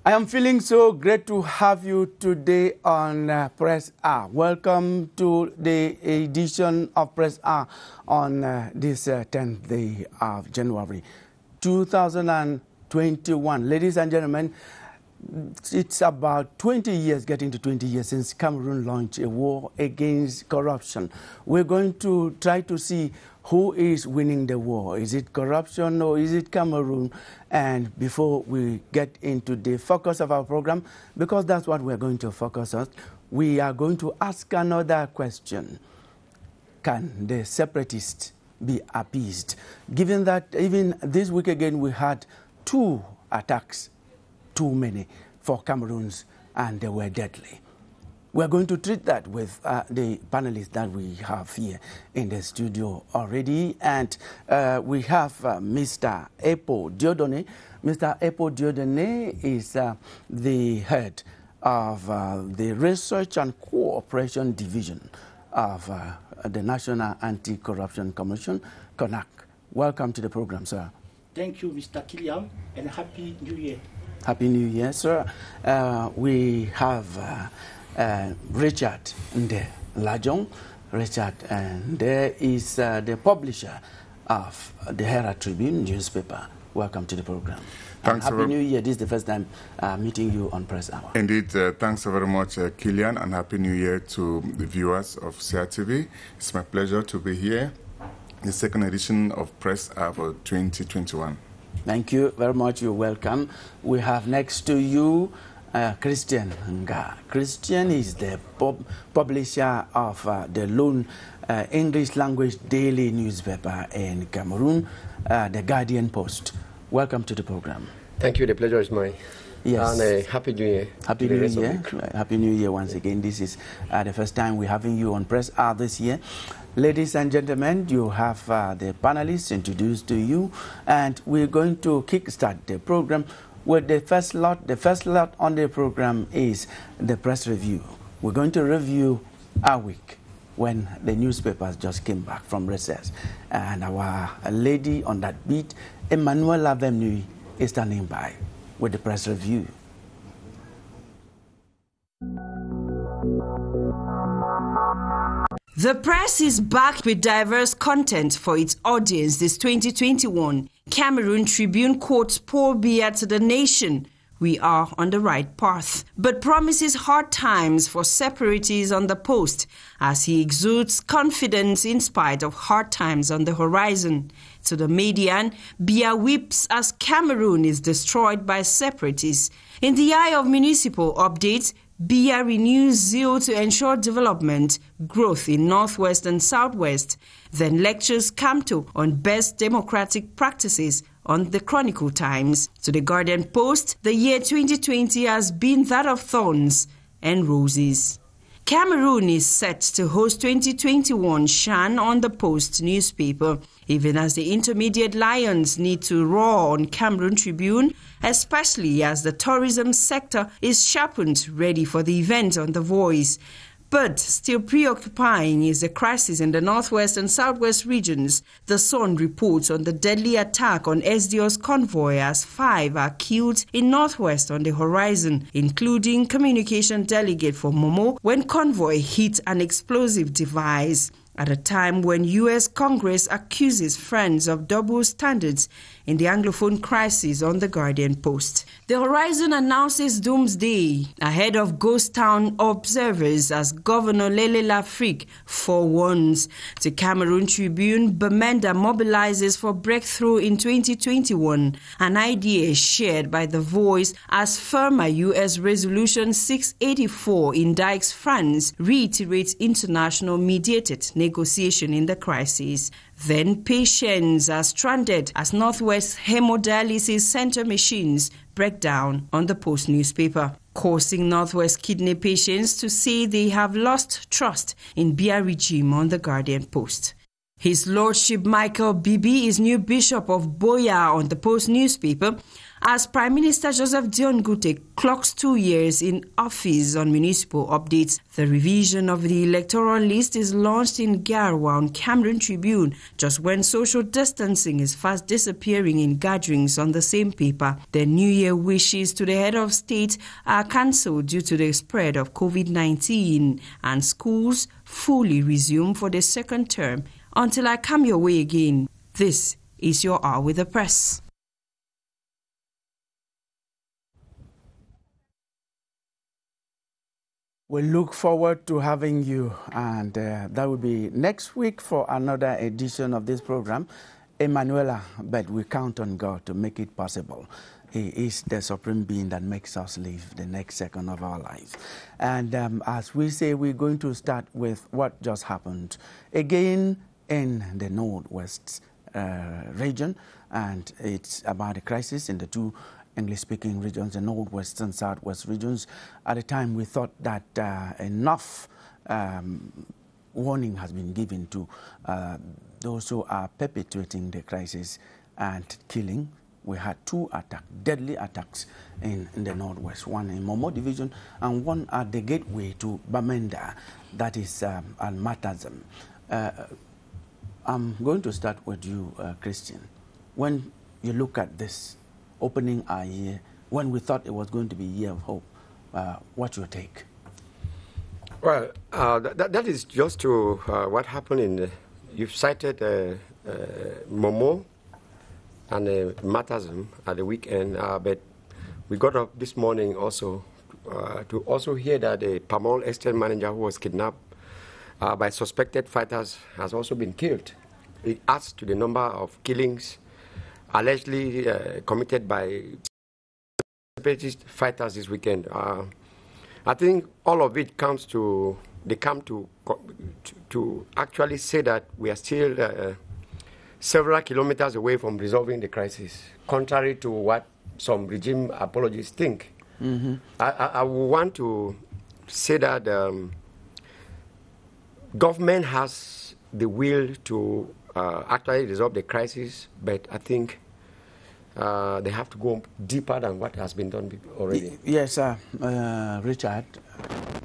I am feeling so great to have you today on Press R. Welcome to the edition of Press R on this 10th day of January 2021. Ladies and gentlemen, it's about 20 years, getting to 20 years since Cameroon launched a war against corruption. We're going to try to see who is winning the war. Is it corruption or is it Cameroon? And before we get into the focus of our program, because that's what we're going to focus on, we are going to ask another question. Can the separatists be appeased? Given that even this week again we had 2 attacks, too many for Cameroons, and they were deadly. We're going to treat that with the panelists that we have here in the studio already. And we have Mr. Epo Diodone. Mr. Epo Diodone is the head of the Research and Cooperation Division of the National Anti-Corruption Commission, CONAC. Welcome to the program, sir. Thank you, Mr. Killiam, and Happy New Year. Happy New Year, sir. We have Richard Nde Lajong. Richard Nde is the publisher of the Herald Tribune newspaper. Welcome to the program. Thanks. Happy New Year. This is the first time meeting you on Press Hour. Indeed, thanks very much, Killian, and Happy New Year to the viewers of CRTV. It's my pleasure to be here, the second edition of Press Hour for 2021. Thank you very much. You're welcome. We have next to you Christian Nga. Christian is the publisher of the lone English language daily newspaper in Cameroon, the Guardian Post. Welcome to the program. Thank you. The pleasure is mine. Yes. And Happy New Year. Happy New Year. Happy New Year once again. This is the first time we're having you on Press R this year. Ladies and gentlemen, you have the panelists introduced to you, and we're going to kickstart the program with the first lot. The first lot on the program is the press review. We're going to review our week when the newspapers just came back from recess. And our lady on that beat, Emmanuel Lavemnui, is standing by with the press review. The press is back with diverse content for its audience this 2021. Cameroon Tribune quotes Paul Biya to the nation. We are on the right path, but promises hard times for separatists on the post as he exudes confidence in spite of hard times on the horizon. To the Median, Biya weeps as Cameroon is destroyed by separatists. In the eye of municipal updates, Biya renews zeal to ensure development, growth in Northwest and Southwest, then lectures Kamto on best democratic practices on the Chronicle Times. To the Guardian Post, the year 2020 has been that of thorns and roses. Cameroon is set to host 2021 Shan on the Post newspaper, even as the intermediate lions need to roar on Cameroon Tribune, especially as the tourism sector is sharpened ready for the event on The Voice. But still preoccupying is the crisis in the Northwest and Southwest regions. The Sun reports on the deadly attack on SDO's convoy as 5 are killed in Northwest on the horizon, including communication delegate for Momo, when convoy hit an explosive device. At a time when U.S. Congress accuses friends of double standards in the Anglophone crisis on the Guardian Post. The Horizon announces doomsday ahead of ghost town observers as Governor Lele Lafrique forewarns. To Cameroon Tribune, Bamenda mobilizes for breakthrough in 2021, an idea shared by The Voice as firmer U.S. Resolution 684 indicts France reiterates international mediated negotiation in the crisis. Then patients are stranded as Northwest hemodialysis center machines break down on the Post newspaper, causing Northwest kidney patients to say they have lost trust in Biya regime on the Guardian Post. His Lordship Michael Bibi is new Bishop of Boya on the Post newspaper as Prime Minister Joseph Dion Ngute clocks 2 years in office. On municipal updates, the revision of the electoral list is launched in Garwa on Cameroon Tribune just when social distancing is fast disappearing in gatherings on the same paper. The New Year wishes to the head of state are cancelled due to the spread of COVID-19, and schools fully resume for the second term. Until I come your way again, this is your Hour with the Press. We look forward to having you, and that will be next week for another edition of this program. Emanuela, but we count on God to make it possible. He is the supreme being that makes us live the next second of our life. And as we say, we're going to start with what just happened again in the Northwest region, and it's about the crisis in the two English-speaking regions, the Northwest and Southwest regions. At the time, we thought that enough warning has been given to those who are perpetuating the crisis and killing. We had 2 attacks, deadly attacks in the Northwest, one in Momo Division and one at the gateway to Bamenda, that is Al-Matazam. I'm going to start with you, Christian. When you look at this, opening our year, when we thought it was going to be a year of hope, what's your take? Well, that is just to what happened in, you've cited Momo and Matazam at the weekend, but we got up this morning also to also hear that the Pamol estate manager who was kidnapped by suspected fighters has also been killed. It adds to the number of killings allegedly committed by separatist fighters this weekend. I think all of it comes to, they come to actually say that we are still several kilometers away from resolving the crisis, contrary to what some regime apologists think. Mm-hmm. I want to say that government has the will to actually resolve the crisis, but I think they have to go deeper than what has been done already. Yes, Richard.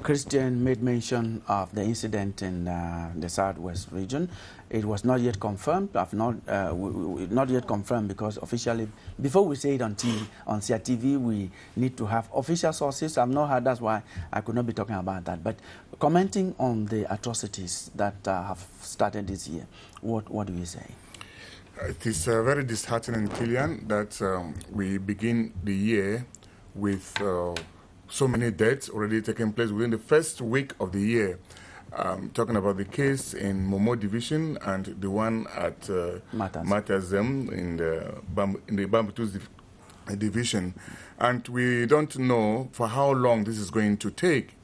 Christian made mention of the incident in the Southwest region. It was not yet confirmed. Not yet confirmed because officially, before we say it on TV, on CRTV, we need to have official sources. I've not heard. That's why I could not be talking about that. But commenting on the atrocities that have started this year, what do you say? It is very disheartening, Killian, that we begin the year with so many deaths already taking place within the first week of the year. Talking about the case in Momo Division and the one at Matazam in the Bambutus Division. And we don't know for how long this is going to take,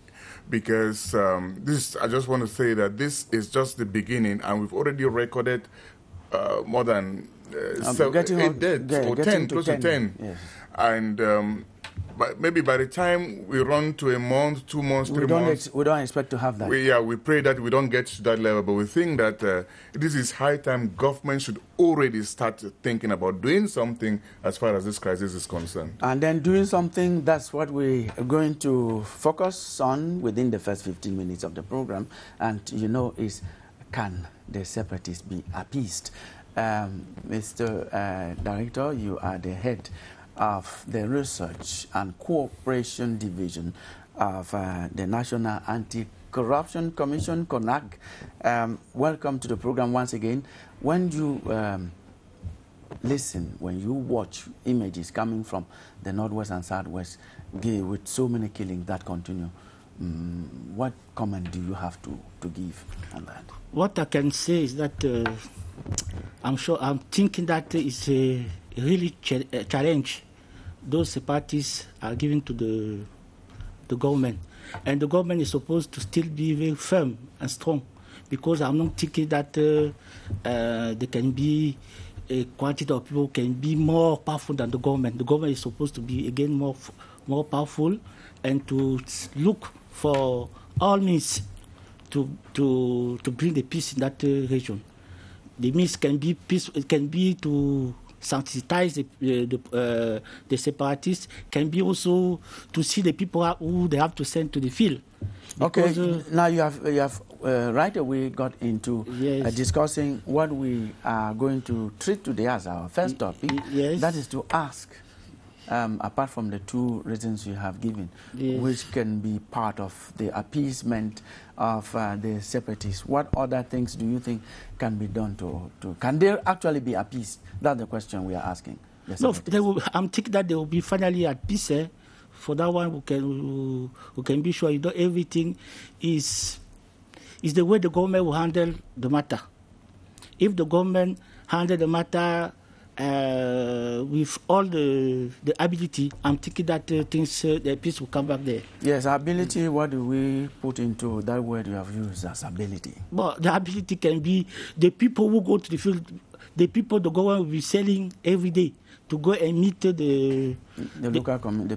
because I just want to say that this is just the beginning, and we've already recorded more than 8 deaths, or 10, close to 10. Yes. And but maybe by the time we run to a month, 2 months, 3 months... we don't expect to have that. We pray that we don't get to that level, but we think that this is high time government should already start thinking about doing something as far as this crisis is concerned. And then doing something, that's what we are going to focus on within the first 15 minutes of the program. And, is, can the separatists be appeased? Mr. Director, you are the head of the Research and Cooperation Division of the National Anti-Corruption Commission, CONAC. Welcome to the program once again. When you listen, when you watch images coming from the Northwest and Southwest with so many killings that continue, what comment do you have to give on that? What I can say is that I'm thinking that it's a really challenge those parties are giving to the government, and the government is supposed to still be very firm and strong, because I'm not thinking that there can be a quantity of people can be more powerful than the government. The government is supposed to be again more powerful, and to look for all means to bring the peace in that region. The means can be peace. It can be to sensitize the separatists. Can be also to see the people who they have to send to the field. Because, okay. Now you have right away got into Yes. discussing what we are going to treat today as our first topic. Yes. That is to ask, apart from the two reasons you have given, Yes. which can be part of the appeasement of the separatists, what other things do you think can be done to can they actually be appeased? That's the question we are asking. No, I'm thinking that they will be finally at peace. For that one, who can be sure everything is the way the government will handle the matter. If the government handle the matter with all the ability, I'm thinking that the peace will come back there. Yes, ability. What do we put into that word you have used as ability? But the ability can be the people who go to the field, the people the government will be selling every day to go and meet the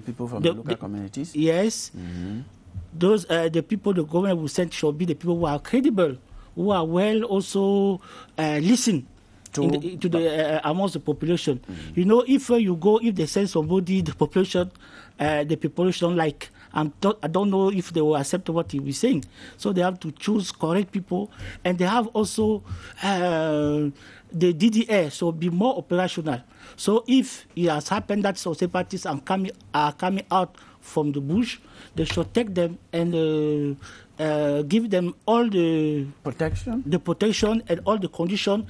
people from the local communities. Yes, those the people the government will send should be the people who are credible, who are well also listen to the amongst the population. You know, if they send somebody, the population like. I don't know if they will accept what he was saying. So they have to choose correct people, and they have also the DDR, so be more operational. So if it has happened that some separatists are coming out from the bush, they should take them and give them all the protection and all the conditions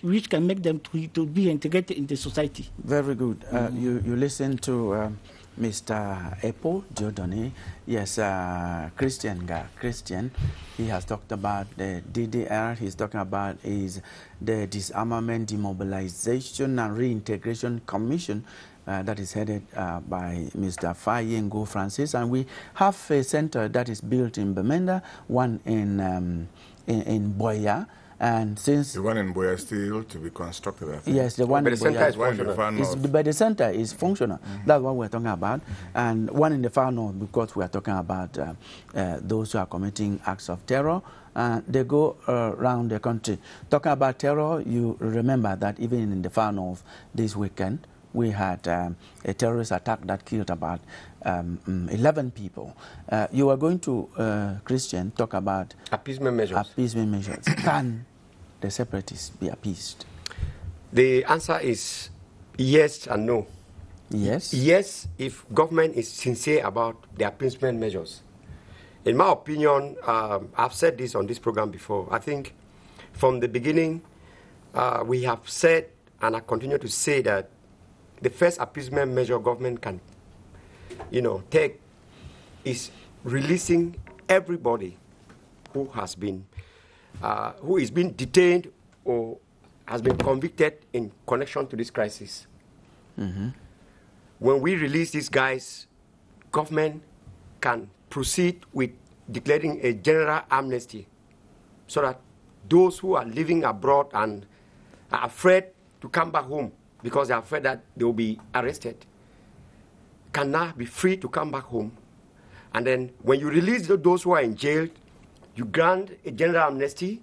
which can make them to be integrated in the society. Very good. You listen to Mr. Epo Jordani. Yes, Christian. He has talked about the DDR. He's talking about the Disarmament, Demobilization and Reintegration Commission that is headed by Mr. Fayengo Francis. And we have a center that is built in Bamenda, one in Boya. And since the one in Boya is still to be constructed, I think. Yes, the one in Boya is functional. But the center is functional. That's what we're talking about. And one in the far north, because we are talking about those who are committing acts of terror. They go around the country. Talking about terror, you remember that even in the far north this weekend, we had a terrorist attack that killed about 11 people. You are going to, Christian, talk about appeasement measures. Can the separatists be appeased? The answer is yes and no. Yes? Yes, if government is sincere about the appeasement measures. In my opinion, I've said this on this program before. I think from the beginning, we have said, and I continue to say, that the first appeasement measure government can, take is releasing everybody who is being detained or has been convicted in connection to this crisis. When we release these guys, government can proceed with declaring a general amnesty so that those who are living abroad and are afraid to come back home because they are afraid that they will be arrested can now be free to come back home. And then when you release those who are in jail, you grant a general amnesty,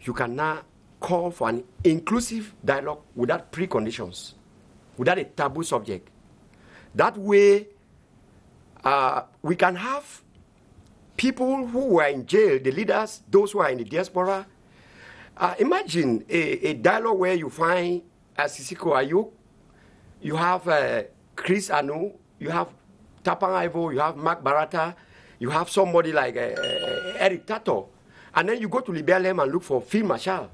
you can now call for an inclusive dialogue without preconditions, without a taboo subject. That way, we can have people who were in jail, the leaders, those who are in the diaspora. Imagine a dialogue where you find Sisiko Ayuk, you have Chris Anu, you have Tapang Ivo, you have Mark Barata, you have somebody like Eric Tato, and then you go to Liberia and look for Field Marshal,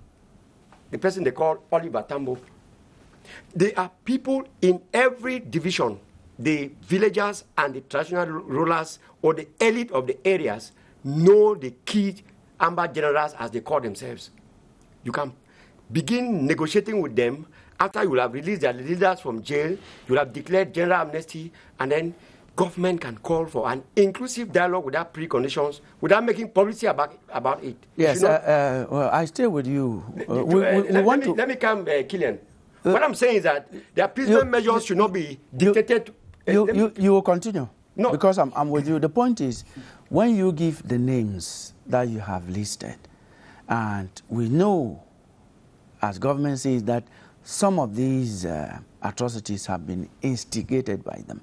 the person they call Oliver Tambo. There are people in every division, the villagers and the traditional rulers or the elite of the areas know the key Amber generals, as they call themselves. You can begin negotiating with them. After you will have released their leaders from jail, you will have declared general amnesty, and then government can call for an inclusive dialogue without preconditions, without making policy about it. Yes, well, I stay with you. Let me come, Killian. What I'm saying is that the appeasement measures should not be dictated. You will continue. No. Because I'm with you. The point is, when you give the names that you have listed, and we know as government says that some of these atrocities have been instigated by them.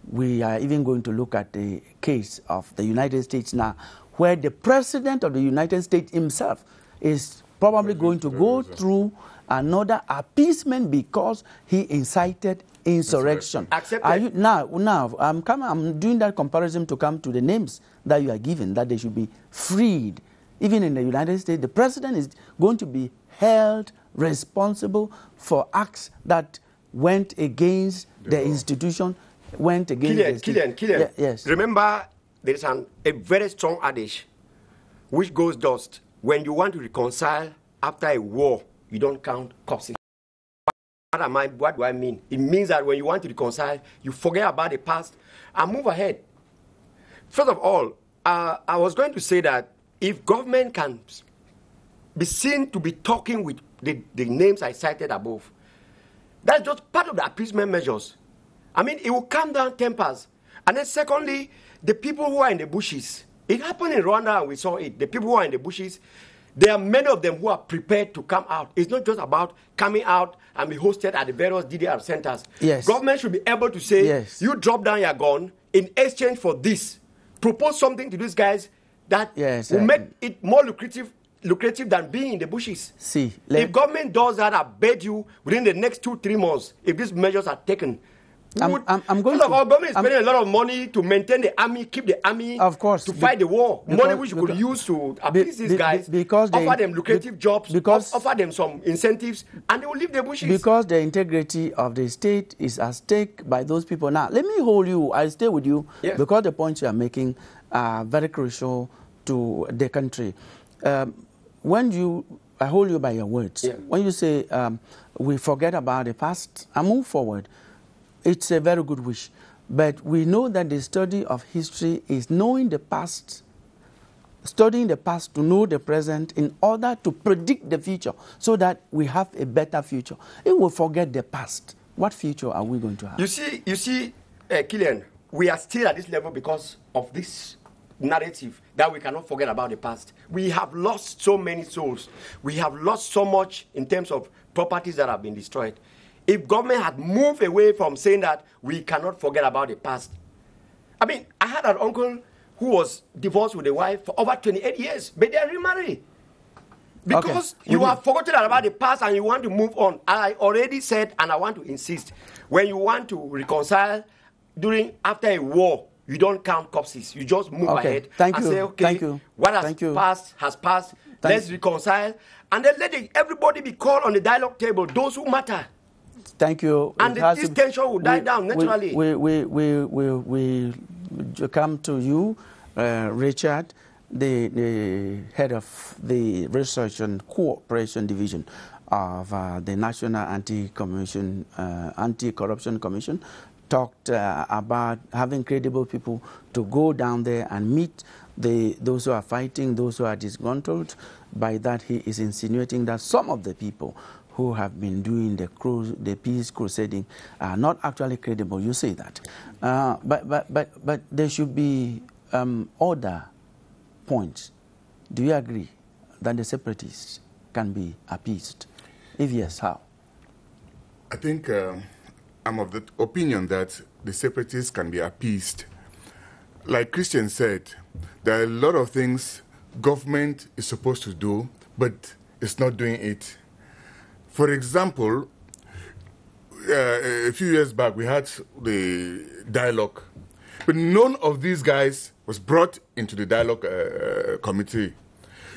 We are even going to look at the case of the United States now, where the President of the United States himself is probably going to go through another appeasement because he incited insurrection. Are you, now, I'm doing that comparison to come to the names that you are given, that they should be freed. Even in the United States, the President is going to be held responsible for acts that went against the institution, went against Killian. Yes. Remember, there is a very strong adage which goes thus: when you want to reconcile after a war, you don't count corpses. What do I mean? It means that when you want to reconcile, you forget about the past and move ahead. First of all, I was going to say that if government can be seen to be talking with the names I cited above, that's just part of the appeasement measures. I mean, it will calm down tempers. And then secondly, the people who are in the bushes. It happened in Rwanda and we saw it. The people who are in the bushes, there are many of them who are prepared to come out. It's not just about coming out and be hosted at the various DDR centers. Yes. Government should be able to say, yes, you drop down your gun in exchange for this. Propose something to these guys that will make it more lucrative than being in the bushes. See, if government does that, I bet you within the next 2-3 months, if these measures are taken, government is spending a lot of money to maintain the army, keep the army, of course, to fight the war. Money which you could use to appease these guys, offer them lucrative jobs, offer them some incentives, and they will leave the bushes. Because the integrity of the state is at stake by those people. Now, let me hold you. I'll stay with you, yes, because the points you are making are very crucial to the country. I hold you by your words. Yeah. When you say we forget about the past and move forward, it's a very good wish. But we know that the study of history is knowing the past, studying the past to know the present in order to predict the future so that we have a better future. If we forget the past, what future are we going to have? You see, Killian, we are still at this level because of this narrative that we cannot forget about the past. We have lost so many souls. We have lost so much in terms of properties that have been destroyed. If government had moved away from saying that we cannot forget about the past. I mean, I had an uncle who was divorced with a wife for over 28 years, but they are remarried. Because you have forgotten about the past and you want to move on. I already said, and I want to insist, when you want to reconcile after a war, you don't count corpses. You just move ahead and say, okay, what has passed, let's reconcile. And then let everybody be called on the dialogue table, those who matter. Thank you. And this tension will die down naturally. We come to you, Richard, the head of the Research and Cooperation Division of the National Anti-Corruption Commission, talked about having credible people to go down there and meet those who are fighting, those who are disgruntled. By that, he is insinuating that some of the people who have been doing the peace crusading are not actually credible. You say that. But there should be other points. Do you agree that the separatists can be appeased? If yes, how? I think I'm of the opinion that the separatists can be appeased. Like Christian said, there are a lot of things government is supposed to do, but it's not doing it. For example, a few years back, we had the dialogue, but none of these guys was brought into the dialogue committee.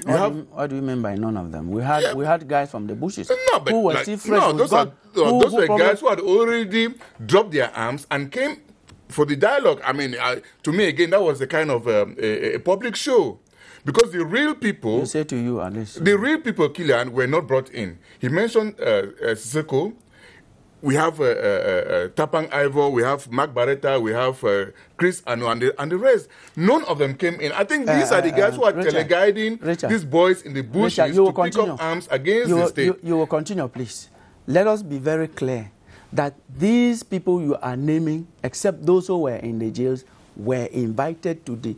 What do you mean by none of them? We had guys from the bushes who were still fresh. No, those were guys who had already dropped their arms and came for the dialogue. I mean, to me, again, that was a kind of a public show. Because the real people... You say to you, at least. The real people, Killian, were not brought in. He mentioned Sissoko. We have Tapang Ivor, we have Mark Barretta, we have Chris Anu, and the rest. None of them came in. I think these are the guys who are teleguiding these boys in the bushes to pick up arms against the state. You will continue, please. Let us be very clear that these people you are naming, except those who were in the jails, were invited to the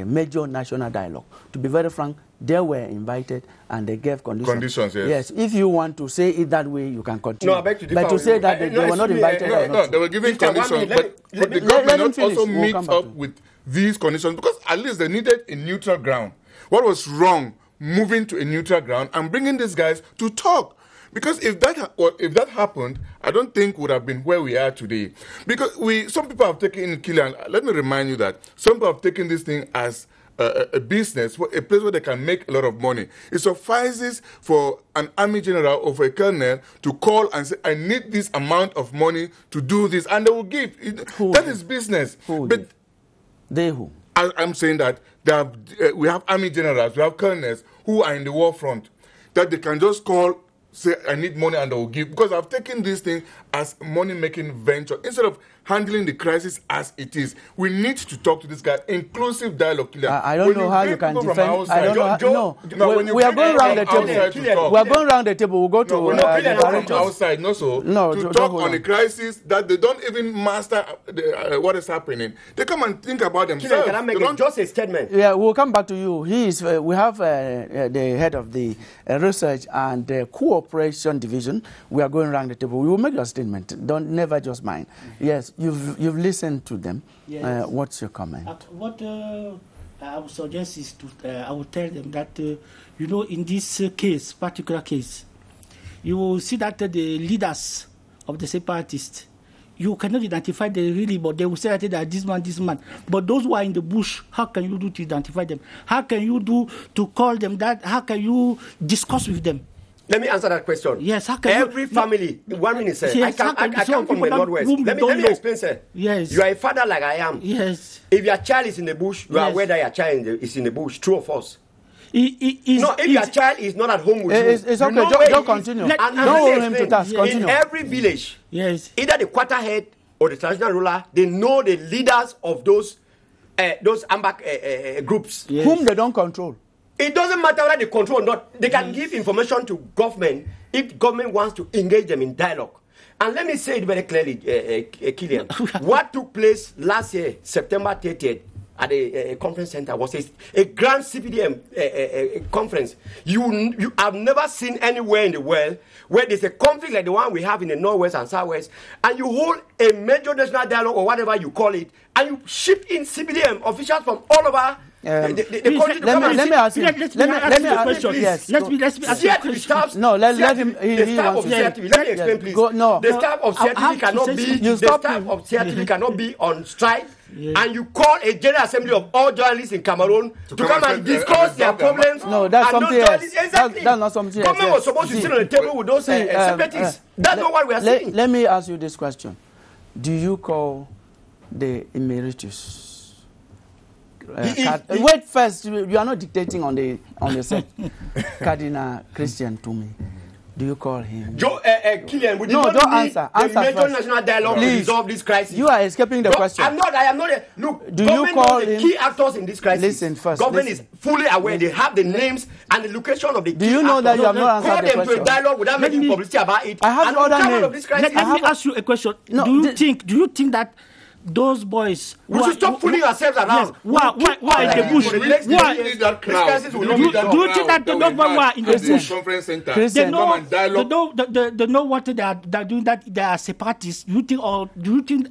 major national dialogue. To be very frank, They were invited and they gave conditions. Conditions, yes. Yes, if you want to say it that way, you can continue. No, I beg to differ but to with say you. that they were not invited. No, they were given conditions, but the government not also meet up with these conditions, because at least they needed a neutral ground. What was wrong moving to a neutral ground and bringing these guys to talk? Because if that happened, I don't think we would have been where we are today. Because some people have taken Killian. Let me remind you that some people have taken this thing as a business, a place where they can make a lot of money. It suffices for an army general or for a colonel to call and say, I need this amount of money to do this, and they will give. That is business. But they who? I'm saying that we have army generals, we have colonels who are in the war front, that they can just call, say, I need money, and they will give. Because I've taken this thing as a money-making venture. Instead of handling the crisis as it is, we need to talk to this guy. Inclusive dialogue. I don't know how you can defend. I don't know. We are going around the table. We are going around the table. We'll go to the directors. Outside, to talk on the crisis that they don't even master what is happening. They come and think about themselves. Can I make just a statement? Yeah, we'll come back to you. We have the head of the research and cooperation division. We are going around the table. We will make your statement. Never just mine. Yes. You've listened to them. Yes. What's your comment? What I would suggest is I would tell them that in this particular case, you will see that the leaders of the separatists, you cannot identify them really, but they will say that they are this man. But those who are in the bush, how can you do to identify them? How can you do to call them that? How can you discuss with them? Let me answer that question. Yes, how can every family, 1 minute, sir. Yes, I come from the Northwest. Let me explain, sir. Yes. You are a father like I am. Yes. If your child is in the bush, you are aware that your child is in the bush. True or false? If your child is not at home with you, it's okay. Don't continue. Don't hold him to task. Continue. In every village, yes, either the quarterhead or the traditional ruler, they know the leaders of those Ambak groups, yes, whom they don't control. It doesn't matter whether they control or not. They can give information to government if government wants to engage them in dialogue. And let me say it very clearly, Killian. What took place last year, September 30th, at a conference center was a grand CPDM conference. You have never seen anywhere in the world where there's a conflict like the one we have in the Northwest and Southwest, and you hold a major national dialogue or whatever you call it, and you ship in CPDM officials from all over. Let me ask you. Let me ask you. Yes. Let me ask you a question. No, let him. The staff of CRTV. Let me explain, please. The staff of CRTV cannot be. The staff of CRTV cannot be on strike. Yes. And you call a general assembly of all journalists in Cameroon to come and discuss their problems. No, that's something else. Exactly. That's not something else. Government was supposed to sit on the table with those separatists. That's not what we are saying. Let me ask you this question: do you call the emeritus? Wait first. You are not dictating on the set. Cardinal Christian to me. Do you call him? Killian, would you don't answer. The major national dialogue to resolve this crisis? You are escaping the question. I am not. Look, do you call the key actors in this crisis? Listen first. Government is fully aware. They have the names and the location of the key actors. Do you know that you have not answered the question? Call them to a dialogue without making publicity about it. I have other names. Let me ask you a question. No, do you think that those boys... We should stop fooling ourselves around. Why in the bush? Why? Do you think that those boys were in the bush? Conference center. They know what they are doing, that they are separatists. Do you think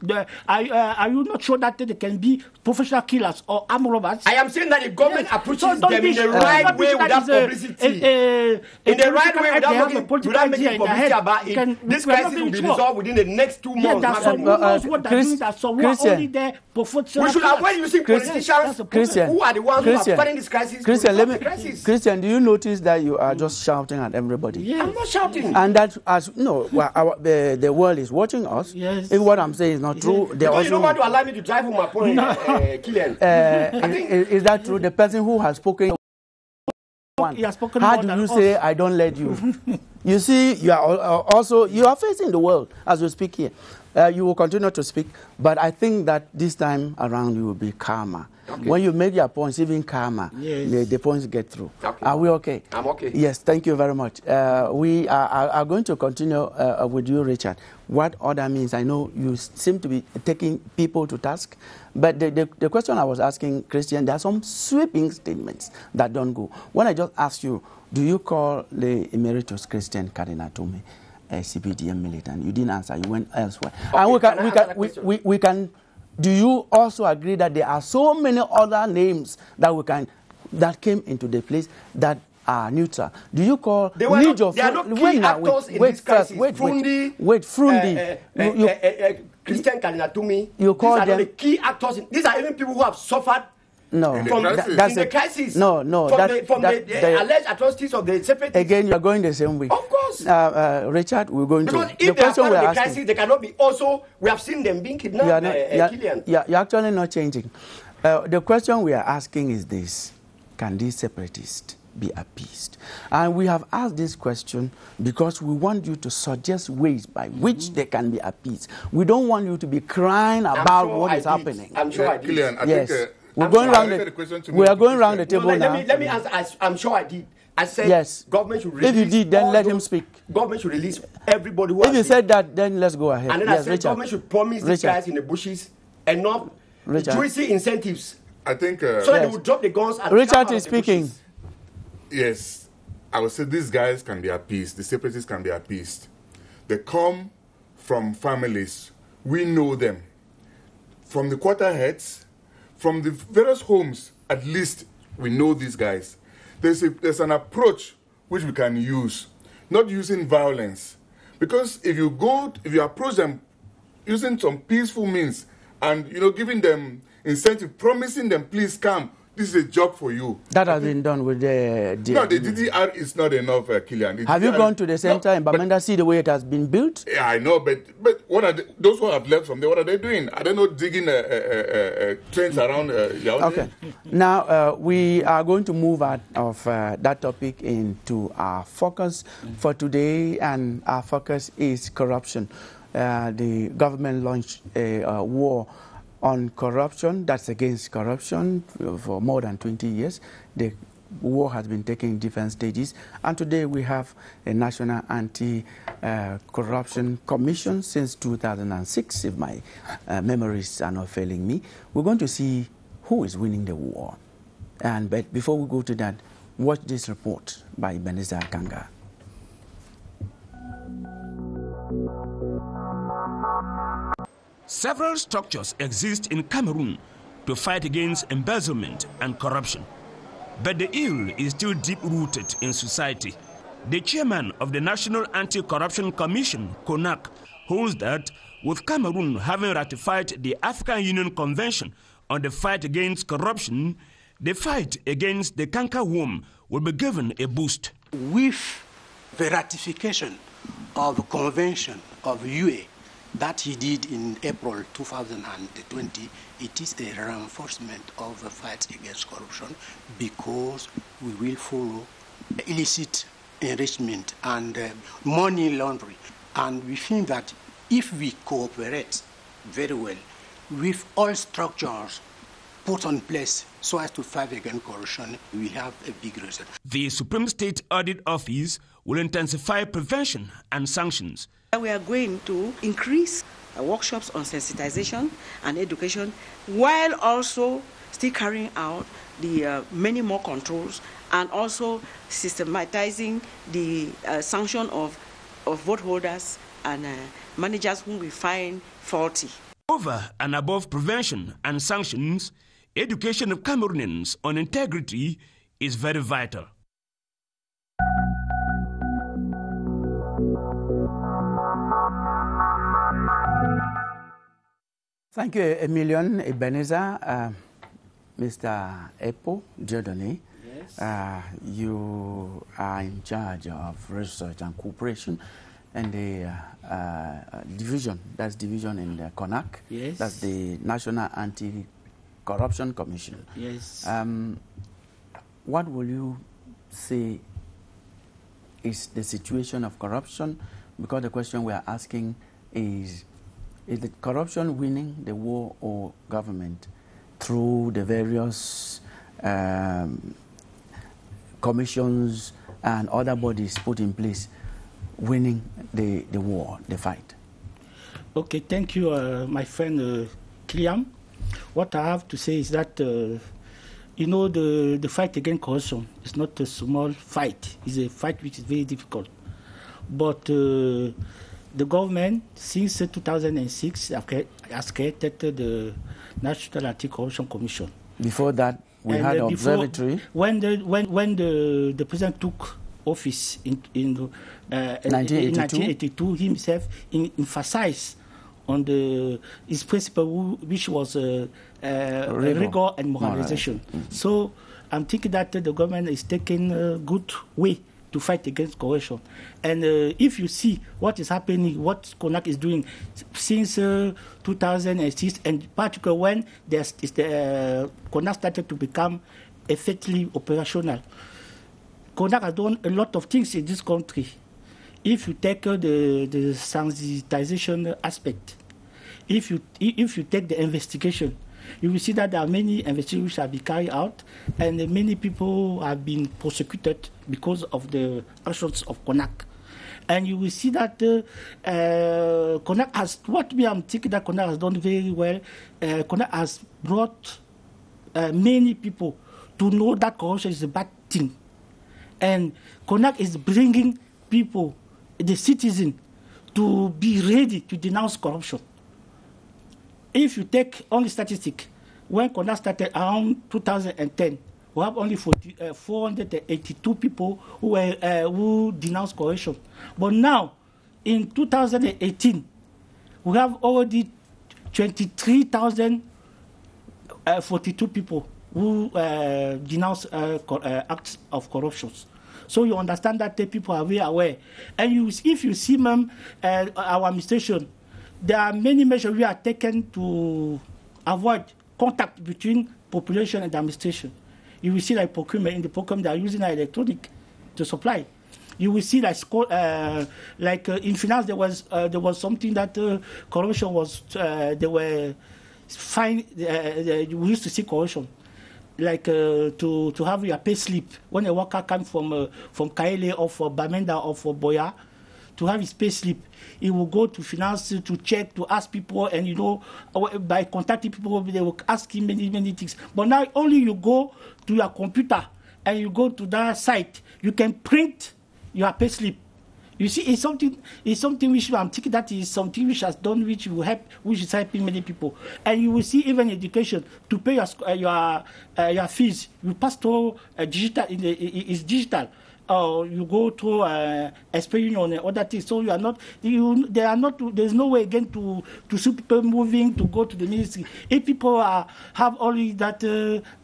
are you not sure that they can be professional killers or armed robbers? I am saying that the government approaches them in the right way without publicity. In the right way without making publicity about it. This crisis will be resolved within the next 2 months. There are some who knows what they're doing. There are some who are only there for food. We should avoid using politicians who are the ones who are fighting this crisis. Christian, do you notice that you are just shouting at everybody? Yes. I'm not shouting. And that, the world is watching us. Yes. If what I'm saying is not true, they also... You don't want to allow me to drive home my point, Killian. Is that true? The person who has spoken... How do you say, I don't let you? You see, you are also... You are facing the world as we speak here. You will continue to speak, but I think that this time around you will be calmer. Okay. When you make your points, even calmer, Yes. the points get through. Okay. Are we okay? I'm okay. Yes, thank you very much. We are going to continue with you, Richard. What order means, I know you seem to be taking people to task, but the question I was asking, Christian, there are some sweeping statements that don't go. When I just asked you, do you call the Emeritus Christian Cardinal Tumi a CPDM militant? You didn't answer, you went elsewhere. Okay, And we can. Do you also agree that there are so many other names that came into the place that are neutral? Do you call they are not key actors in this crisis. Frundi, Christian Cardinal Tumi. You call these are them not the key actors. These are even people who have suffered. No, from the crisis. No, from the alleged atrocities of the separatists. Again, you are going the same way. Of course. Richard, we're going because to. If the question they are part of the asking, crisis, they cannot be also. We have seen them being kidnapped. You're actually not changing. The question we are asking is this: can these separatists be appeased? And we have asked this question because we want you to suggest ways by which they can be appeased. We don't want you to be crying about what is happening. I'm sure I did. Killian, I Yes. think, We're going around the table now. Let me answer. I'm sure I did. I said yes. Government should release. If you did, then let him speak. Government should release everybody who If you said that, then let's go ahead. And then yes, I said Richard. government should promise these guys in the bushes enough juicy incentives I think. so that they will drop the guns and Richard come out is of the speaking. bushes. Yes, I would say these guys can be appeased. The separatists can be appeased. They come from families. We know them. From the quarterheads, from the various homes, at least we know these guys. There's an approach which we can use, not using violence. Because if you approach them using some peaceful means and, giving them incentive, promising them, please come, this is a job for you. That has been done with the DDR is not enough, Killian. Have you gone to the center in Bamenda, see the way it has been built? Yeah, I know, but what are those who have left from there, what are they doing? Are they not digging trench around Yaoundé? Okay. Now, we are going to move out of that topic into our focus for today, and our focus is corruption. The government launched a war on corruption, that's against corruption, for more than 20 years. The war has been taking different stages, and today we have a National Anti-Corruption Commission since 2006, if my memories are not failing me. We're going to see who is winning the war. But before we go to that, watch this report by Ebenezer Kanga. Several structures exist in Cameroon to fight against embezzlement and corruption. But the ill is still deep-rooted in society. The chairman of the National Anti-Corruption Commission, CONAC, holds that with Cameroon having ratified the African Union Convention on the fight against corruption, the fight against the cankerworm will be given a boost. With the ratification of the Convention of UA, that he did in April 2020, it is a reinforcement of the fight against corruption because we will follow illicit enrichment and money laundering. And we think that if we cooperate very well with all structures put in place so as to fight against corruption, we have a big result. The Supreme State Audit Office will intensify prevention and sanctions. We are going to increase workshops on sensitization and education while also still carrying out the many more controls and also systematizing the sanction of vote holders and managers whom we find faulty. Over and above prevention and sanctions, education of Cameroonians on integrity is very vital. Thank you, Emilion Ebenezer. Mr. Epo Dieudonné, Yes. You are in charge of research and cooperation and the division, that's division in the CONAC. Yes. That's the National Anti-Corruption Commission. Yes. What will you say is the situation of corruption? Because the question we are asking is, Is the corruption winning the war or government through the various commissions and other bodies put in place winning the war, the fight? Okay, thank you, my friend Kilian. What I have to say is that, you know, the fight against corruption is not a small fight. It's a fight which is very difficult. But the government, since 2006, has created the National Anti-Corruption Commission. Before that, we had an observatory. When the president took office in 1982, he himself emphasized on his principle, which was rigor and moralization. So I'm thinking that the government is taking a good way to fight against corruption. And if you see what is happening, what CONAC is doing since 2006, and particularly when CONAC started to become effectively operational, CONAC has done a lot of things in this country. If you take the sensitization aspect, if you take the investigation, you will see that there are many investigations which have been carried out, and many people have been prosecuted because of the actions of CONAC. And you will see that CONAC has, I'm thinking that CONAC has done very well. CONAC has brought many people to know that corruption is a bad thing. And CONAC is bringing people, the citizen, to be ready to denounce corruption. If you take only statistics, when CONAC started around 2010, we have only 482 people who denounced corruption. But now, in 2018, we have already 23,042 people who denounce acts of corruption. So you understand that the people are very aware. And if you see, ma'am, our administration, there are many measures we are taken to avoid contact between population and administration. You will see like procurement. In the procurement, they are using electronic to supply. You will see like in finance, there was something that corruption was. They were fine. We used to see corruption, like to have your pay slip when a worker comes from Kaele or for Bamenda or for Boya, to have his pay slip. He will go to finance to check, to ask people, and you know, by contacting people, they will ask him many things. But now only you go to your computer and you go to that site, you can print your pay slip. You see, it's something which I'm thinking that is something which has done, which will help, which is helping many people. And you will see even education, to pay your fees, you pass through digital. It's digital. Or you go through experience on other things. So you are not. There's no way again to see people moving to go to the ministry. If people have only that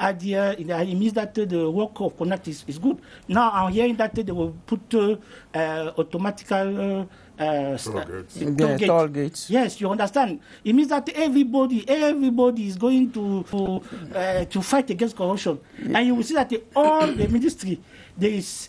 idea, it means that the work of CONAC is good. Now I'm hearing that they will put automatical toll gates. Yes, you understand. It means that everybody is going to fight against corruption, and you will see that all the ministry there is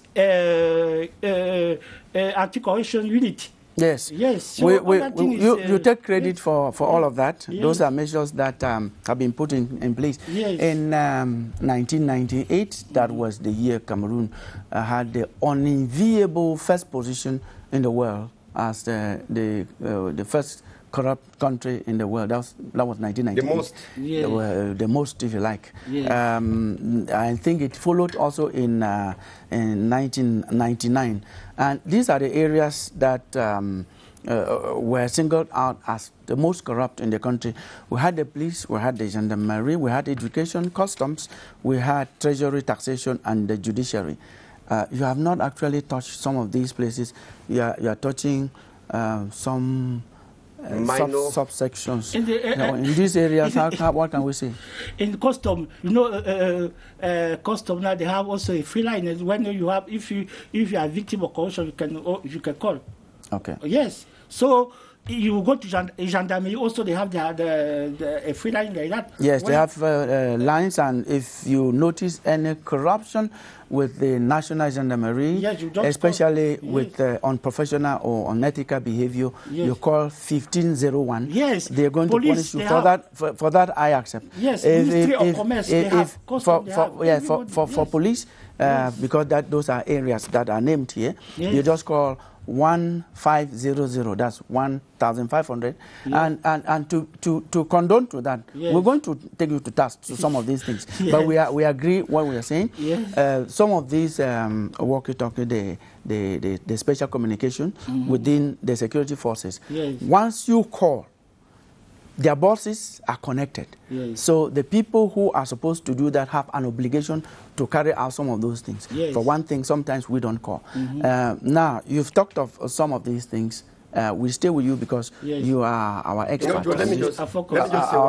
anti-corruption unit. Yes. So you take credit for all of that. Yes. Those are measures that have been put in place. Yes. In 1998, that was the year Cameroon had the unenviable first position in the world as the first corrupt country in the world. That was 1998. The most. Yeah. The most, if you like. Yeah. I think it followed also in 1999. And these are the areas that were singled out as the most corrupt in the country. We had the police, we had the gendarmerie, we had education, customs, we had treasury, taxation, and the judiciary. You have not actually touched some of these places. You are touching some subsections. In these areas, what can we say? In custom, custom now they have also a free line. When you have, if you are a victim of corruption, you can call. Okay. Yes. So you go to gendarmerie, also they have a free line like that. Yes, they have lines, and if you notice any corruption with the National Gendarmerie, yes, especially with unprofessional or unethical behavior, yes, you call 1501. Yes, they're going to punish you for that. For that, I accept. Yes, Ministry of Commerce, they have custom, for police, because those are areas that are named here. Yes. You just call 1500. That's 1,500. Yes. And to condone to that, yes, we're going to take you to task to some of these things. Yes. But we agree what we are saying. Yes. Some of these walkie-talkie, the special communication within the security forces. Yes. Once you call, their bosses are connected. Yes. So the people who are supposed to do that have an obligation to carry out some of those things. Yes. For one thing, sometimes we don't call. Now, you've talked of some of these things. We stay with you because yes, you are our expert. Let me just our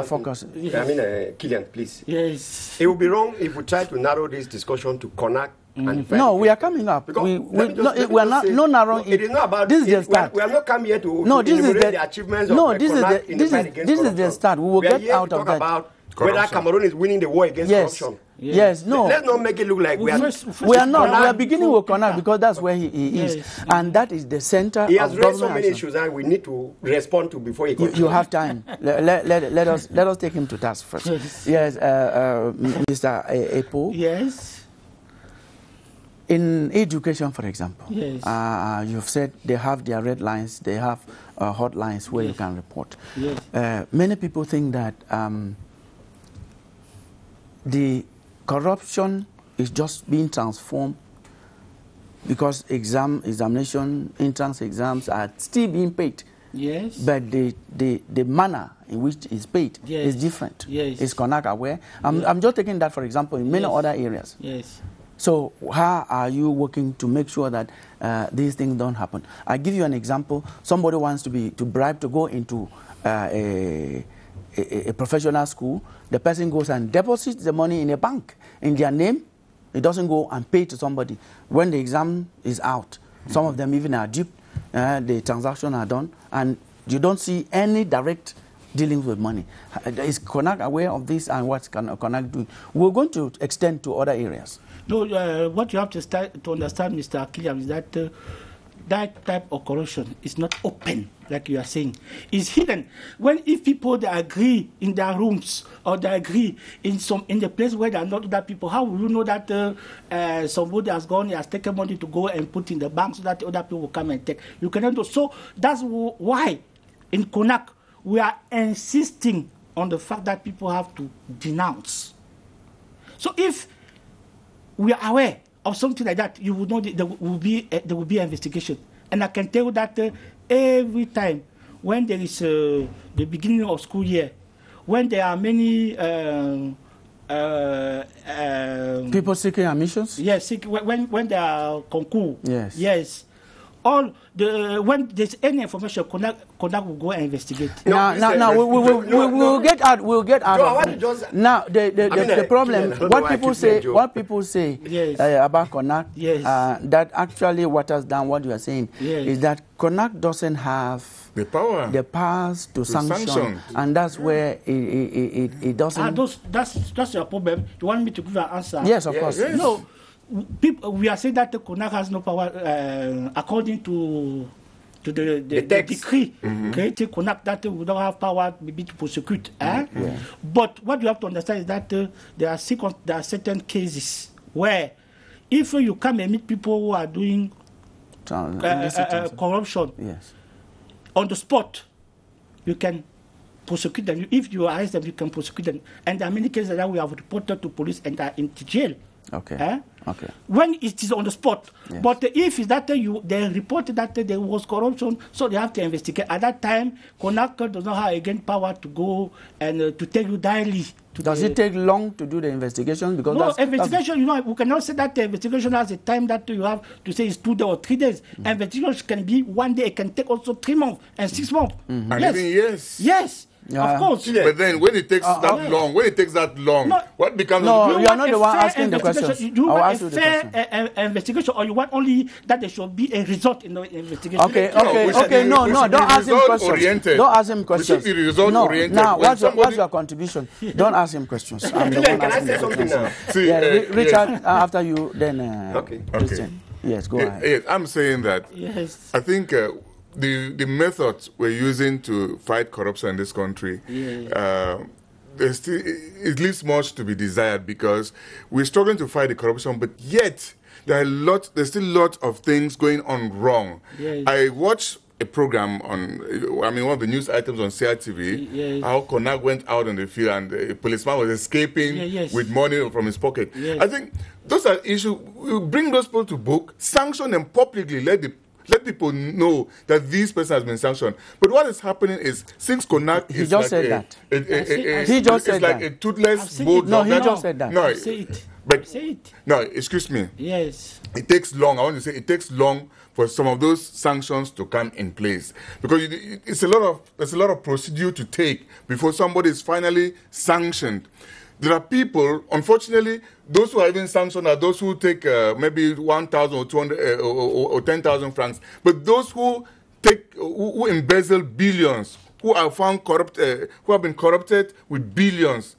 focus. Yes. I mean, Killian, please. Yes. It would be wrong if we try to narrow this discussion to CONAC. No, we are coming up. We are not narrowing it. It is not about this. Is the start. We are not coming here to this is the achievements of CONAC in the fight against corruption. This is the start. We will get out of that. About whether Cameroon is winning the war against corruption. Yes, no. Let's not make it look like we are. We are not. We are beginning with CONAC because that's where he is, and that is the center. He has of raised so government many action. issues, and we need to respond to before he comes. You have time. Let us take him to task first. Yes, Mr. Epo. Yes. In education, for example, yes, you've said they have their red lines, they have hotlines where yes, you can report. Yes. Many people think that the corruption is just being transformed because examination, entrance exams are still being paid. Yes. But the manner in which it's paid yes, is different. Yes. Is CONAC aware? I'm just taking that, for example, in many yes, other areas. Yes. So how are you working to make sure that these things don't happen? I give you an example. Somebody wants to bribe to go into a professional school. The person goes and deposits the money in a bank in their name. It doesn't go and pay to somebody. When the exam is out, some of them even are duped. The transactions are done, and you don't see any direct dealings with money. Is CONAC aware of this, and what's CONAC doing? We're going to extend to other areas. No, what you have to understand, Mr. Killian, is that that type of corruption is not open, like you are saying. It's hidden. If people they agree in their rooms or they agree in the place where there are not other people, how will you know that somebody has gone, he has taken money to go and put in the bank so that other people will come and take? You cannot do. So that's why in CONAC we are insisting on the fact that people have to denounce. So if we are aware of something like that, you would know there will be an investigation. And I can tell you that every time when there is the beginning of school year, when there are many people seeking admissions. Yes, when there are concours. Yes. Yes. When there's any information, CONAC will go and investigate. We'll get out. We'll get out. Now, the problem, what people say yes, about CONAC, yes, that actually waters down what you are saying, yes, is that CONAC doesn't have the powers to sanction, and that's where it doesn't. That's your problem. You want me to give an answer? Yes, of course. Yes. No. We are saying that the CONAC has no power according to the decree creating CONAC, that we don't have power maybe to prosecute. But what you have to understand is that there are certain cases where if you come and meet people who are doing corruption, yes, on the spot, you can prosecute them. If you arrest them, you can prosecute them. And there are many cases that we have reported to police and are in jail. Okay. Okay. When it is on the spot. Yes. But if it's that they reported that there was corruption, so they have to investigate. At that time, CONAC does not have again power to go and to tell you directly. Does it take long to do the investigation? Because investigation, we cannot say that the investigation has a time that you have to say it's 2 days or 3 days. Investigation can be 1 day. It can take also 3 months and 6 months. And even years. Yes. Of course. But then when it takes that long, what becomes No, of you are not the one asking the questions. You I'll want ask you a the fair question. investigation, or you want only that there should be a result in the investigation? Okay, no, don't ask him questions. Don't ask him questions. We should be result-oriented. Now, what's your contribution? Don't ask him questions. I'm the one Can I asking say the something questions. now? Yeah, Richard, after you, then Okay. Christian. Yes, go ahead. Yes, I'm saying that Yes. I think the methods we're using to fight corruption in this country, it leaves much to be desired, because we're struggling to fight the corruption, but yet there's still a lot of things going on wrong. Yes. I watched a program on, one of the news items on CRTV, Yes. how Konak went out on the field and a policeman was escaping with money from his pocket. Yes. I think those are issues. We bring those people to book, sanction them publicly, let people know that this person has been sanctioned. But what is happening is, since Konak He is just like said that. He just said like that. a toothless bulldog. No, he just said that. No, Say it. but Say it. no, excuse me. Yes. It takes long. I want to say it takes long for some of those sanctions to come in place, because there's a lot of procedure to take before somebody is finally sanctioned. There are people, unfortunately, those who are even sanctioned are those who take maybe 1,000 or 200 or 10,000 francs. But those who embezzle billions, who are found corrupt, who have been corrupted with billions,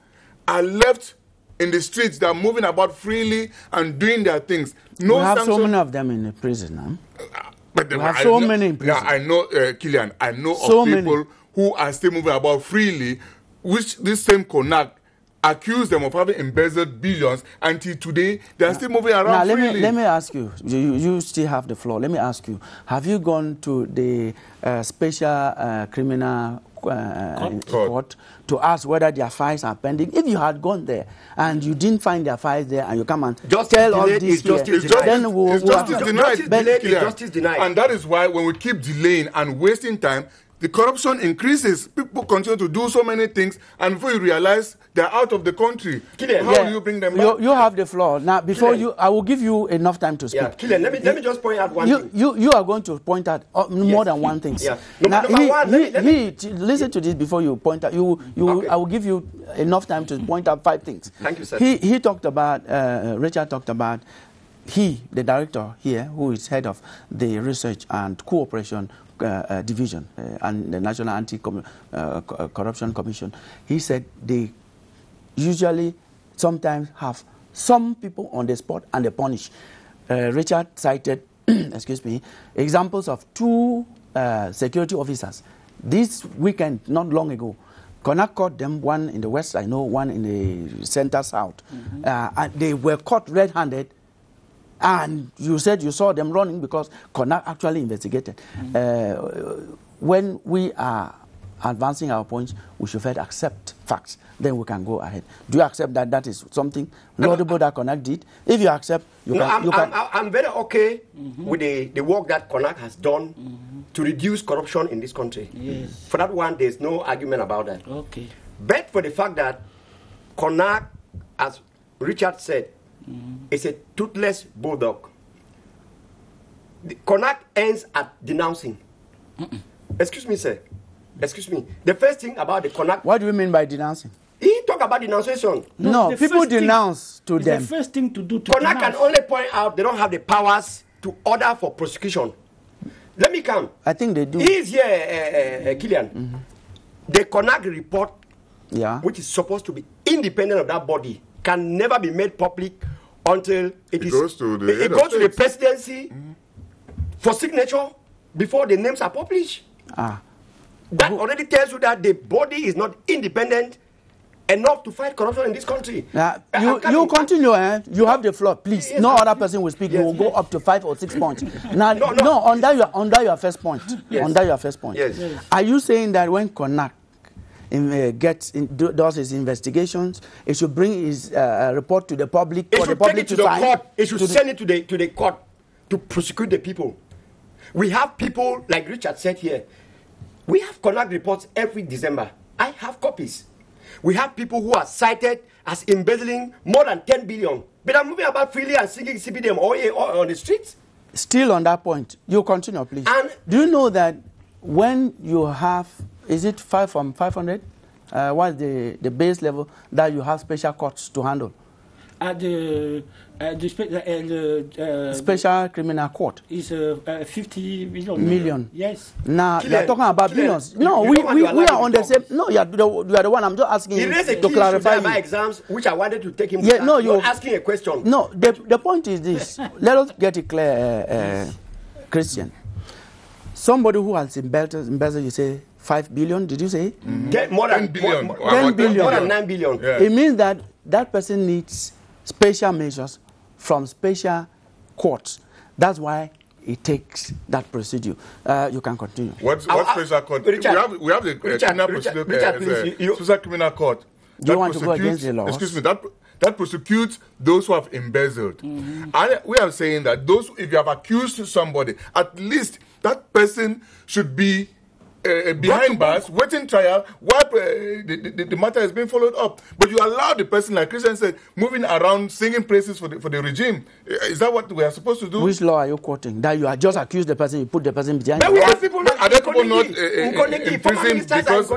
are left in the streets. They are moving about freely and doing their things. No we have sanction. so many of them in the prison, huh? But We have so many in prison. Yeah, I know, Killian. I know So of people many. who are still moving about freely, which this same Konak accused them of having embezzled billions. Until today, they are still moving around Now, freely. let me ask you. You still have the floor. Let me ask you. Have you gone to the special criminal court to ask whether their files are pending? If you had gone there and you didn't find their files there, and you come and tell us this here, then we'll justice denied. Justice denied. And that is why when we keep delaying and wasting time, the corruption increases. People continue to do so many things, and before you realize, they're out of the country. Killian, How do you bring them back? You have the floor. Now, before Killian. I will give you enough time to speak. Yeah, Killian, let me just point out one thing. You are going to point out more than one thing. Yeah. Now, Number one, let me- listen to this before you point out. Okay. I will give you enough time to point out 5 things. Thank you, sir. He talked about, Richard talked about, the director here, who is head of the research and cooperation division and the National Anti-Corruption Commission. He said they usually sometimes have some people on the spot and they punish. Richard cited, excuse me, examples of 2 security officers. This weekend, not long ago, Konak caught them, one in the west, I know, one in the center south. And they were caught red-handed. And you said you saw them running because Konak actually investigated. When we are advancing our points, we should first accept facts. Then we can go ahead. Do you accept that that is something laudable that Konak did? If you accept, I'm very okay with the work that Konak has done to reduce corruption in this country. Yes. For that one, there's no argument about that. Okay. But for the fact that Konak, as Richard said, is a toothless bulldog. Konak ends at denouncing. Excuse me, sir. Excuse me. The first thing about the Konak... What do you mean by denouncing? He talk about denunciation. No, the people first thing- denounce to It's them. the first thing to do to Konak can denounce. only point out they don't have the powers to order for prosecution. Let me come. I think they do. He's here, Killian. The Konak report, Yeah. which is supposed to be independent of that body, can never be made public until it goes to the head of goes to the state. presidency for signature before the names are published. That already tells you that the body is not independent enough to fight corruption in this country. Now, you continue, eh? You have the floor, please. Yes, No yes. other person will speak. Yes, You will go yes. up to 5 or 6 points. Now, No, no, under your first point. Yes. Under your first point. Yes. Yes. Are you saying that when Konak does his investigations, it should bring his report to the public It for the should take public it to to the sign? court. It should to the- send it to the court to prosecute the people. We have people, like Richard said here, we have Konak reports every December. I have copies. We have people who are cited as embezzling more than 10 billion. But I'm moving about freely and singing CBDM all on the streets. Still on that point, you continue, please. And- do you know that when you have, is it 5 from 500? What's the base level that you have special courts to handle? Special criminal court is 50 million. Million. Yes. Now you're talking about billions. No, we are on the same. No, you are the one. I'm just asking you to clarify. My exams, which I wanted to take him. Yeah, no, you're asking a question. No, the point is this. Let us get it clear, Christian. Somebody who has embezzled, you say 5 billion. Did you say? More than 10 billion. 10 billion. More than 9 billion. Yeah. It means that person needs special measures from special courts. That's why it takes that procedure. You can continue. What special court? Richard, we have the criminal procedure. Special criminal court. Do you want to go against the law? Excuse me. That prosecutes those who have embezzled. And we are saying that if you have accused somebody, at least that person should be behind bars, waiting trial, while the matter is being followed up. But you allow the person, like Christian said, moving around, singing praises for the regime. Is that what we are supposed to do? Which law are you quoting? That you are just accused the person, you put the person behind. But we have people are there people not in prison because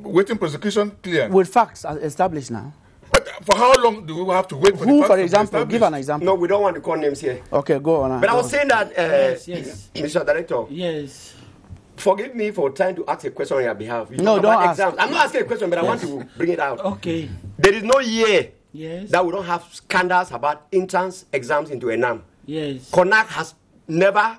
waiting prosecution clear? With facts established now. But for how long do we have to wait for Who, the facts for to be example? established? Give an example. No, we don't want to call names here. Okay, go on. But I was saying that, yes. Mr. Director. Yes. Forgive me for trying to ask a question on your behalf. You No, talk don't about ask. exams. I'm not asking a question, but I want to bring it out. Okay. There is no year Yes. that we don't have scandals about entrance exams into ENAM. Yes. CONAC has never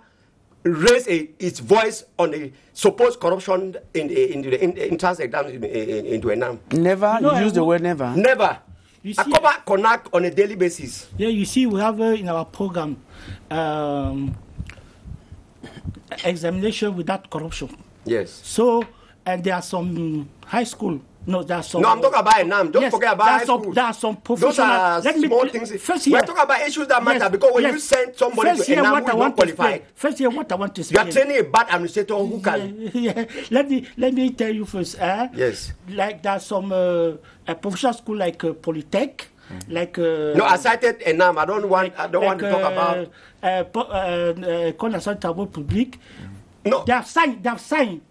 raised its voice on the supposed corruption into the entrance exams into ENAM. Never? No, You use the word never? Never. You I see- cover CONAC on a daily basis. Yeah, you see, we have in our program examination without corruption. Yes. So, and there are some high school. No, there are some. No, I'm talking about ENAM. Don't Yes, forget about there are high some- schools. There are some professional. Those are small things. First We're here, talking about issues that matter yes, because when yes. you send somebody First to here, ENAM what who I is want not to explain. qualified, First here, what I want to you are explain. training a bad administrator who can. Yeah. Let me tell you first. Yes. Like there's some professional school like Polytech, like. No, I cited ENAM. I don't want to talk about. École nationale de travaux publics. No. They have signed.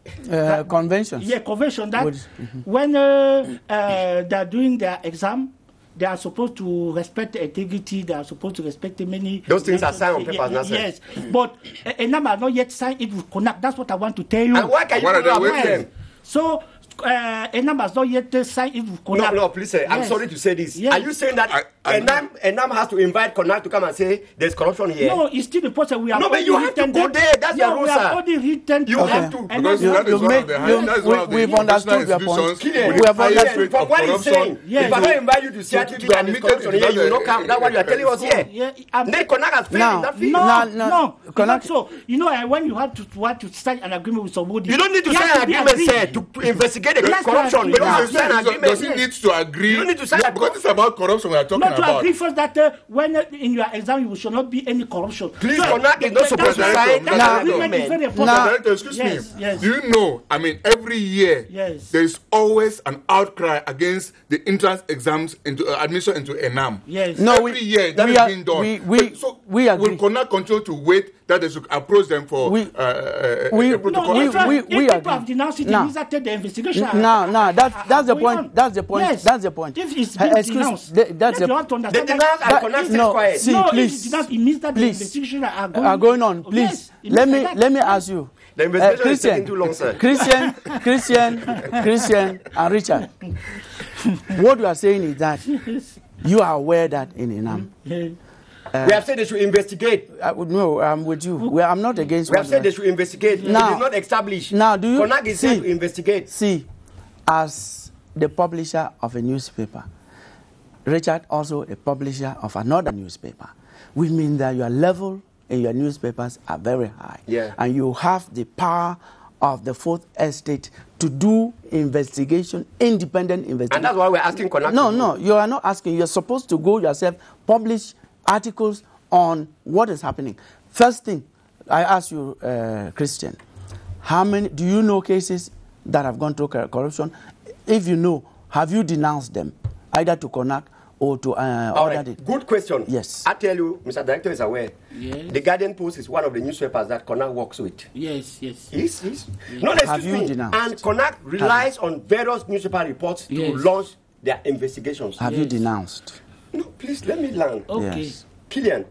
Conventions. Yeah, convention that With- when they're doing their exam, they are supposed to respect the integrity. They are supposed to respect the many. Those things are signed on papers, not signed. Yes, but ENAM has not yet signed it with CONAC. That's what I want to tell you. And why can you What are they avoid waiting? them? So ENAM has not yet signed it with CONAC. No, please say. I'm Yes. sorry to say this. Yes. Are you saying that I- ENAM has to invite CONAC to come and say there's corruption here? No, it's still the process. We have No, but you have to written go them. there. That's no, your rule, we have sir. already written. You them. have to. And Because then- that is you've one made- of the you- that is one of the we've international understood your point. institutions Yes. with We have highest understood- rate But of what he's corruption. saying, Yes. if I don't invite you to see to activity be and there's admitted corruption into here, you will that, not come. That's what you are telling us here. Yeah, I'm- Then CONAC has failed Now, in that field. No, No, no. CONAC- So you know, when you have to sign an agreement with somebody, You don't need to you have sign an be agreement, agreed. sir, to investigate the Yes, corruption. to You don't agree. have to sign an Does agreement. he need to agree? You don't need to sign No, a because it's about corruption we are talking Not to about. agree first that when in your exam you should not be any corruption. Please, CONAC is not that's supposed to why- sign that an agreement is very Mr. important. Director, excuse Yes, me. yes. Do you know, I mean, every year Yes. there is always an outcry against the entrance exams into admission into ENAM. Yes. No, Every year that we is are- being done. we So agree. will CONAC continue to wait that they should approach them for We- a we- protocol? No, in fact, we if people agree. have denounced it, Now- it means that the investigation. No, that's the going point. on. That's the point. Yes. That's the point. If it's been denounced, that's then the you have to They understand denounce that. and CONAC no, stays quiet. see, no, if please. it's denounced, it means that the Please. investigation are Going on. Please, Yes, it let means me that. let me ask you. The investigation is taking too long, sir. Christian, and Richard. What you are saying is that you are aware that in Enam. We have said they should investigate. No, I'm with you. I'm not against. We have what said you they are- should investigate. Now- It is not established. Now, do you CONAC is said to investigate. See, as the publisher of a newspaper, Richard also a publisher of another newspaper. We mean that your level in your newspapers are very high. Yeah. And you have the power of the Fourth Estate to do investigation, independent investigation. And that's why we're asking CONAC. No, you are not asking. You're supposed to go yourself, publish articles on what is happening. First thing, I ask you, Christian, how many, do you know cases that have gone through corruption? If you know, have you denounced them, either to CONAC or to order it? Good question. Yes. I tell you, Mr. Director is aware. Yes. The Guardian Post is one of the newspapers that CONAC works with. Yes, yes. Yes. No, excuse me. denounced? And CONAC relies on various newspaper reports to launch their investigations. Have you denounced? No, please, let me learn. Okay. Yes. Killian,